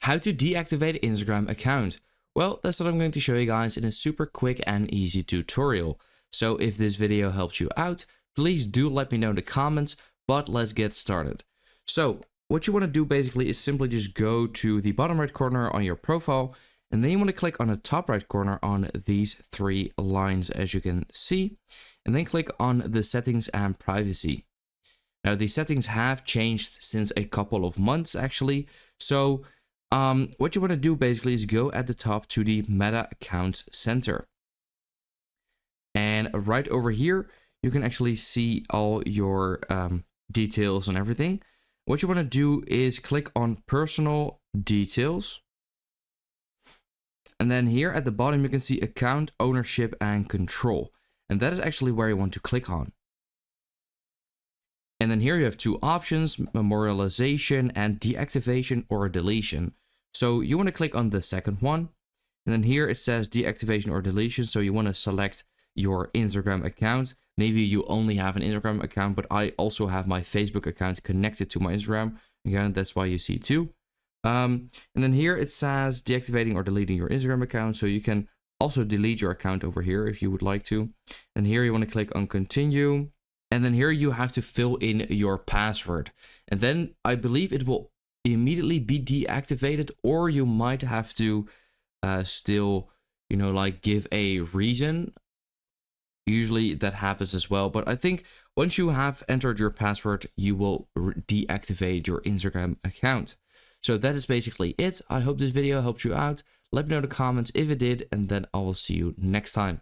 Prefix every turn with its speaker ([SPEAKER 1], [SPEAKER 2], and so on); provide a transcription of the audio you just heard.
[SPEAKER 1] how to deactivate Instagram account. Well, that's what I'm going to show you guys in a super quick and easy tutorial. So if this video helps you out, please do let me know in the comments, but let's get started. So what you want to do basically is simply just go to the bottom right corner on your profile, and then you want to click on the top right corner on these three lines, as you can see, and then click on the settings and privacy. Now the settings have changed since a couple of months actually. So what you want to do basically is go at the top to the Meta Account Center. And right over here, you can actually see all your details and everything. What you want to do is click on Personal Details. And then here at the bottom, you can see Account Ownership and Control. And that is actually where you want to click on. And then here you have two options, memorialization and deactivation or deletion. So you want to click on the second one. And then here it says deactivation or deletion. So you want to select your Instagram account. Maybe you only have an Instagram account, but I also have my Facebook account connected to my Instagram. Again, that's why you see two. And then here it says deactivating or deleting your Instagram account. So you can also delete your account over here if you would like to. And here you want to click on continue. And then here you have to fill in your password. And then I believe it will immediately be deactivated, or you might have to still, like give a reason. Usually that happens as well. But I think once you have entered your password, you will deactivate your Instagram account. So that is basically it. I hope this video helped you out. Let me know in the comments if it did, and then I will see you next time.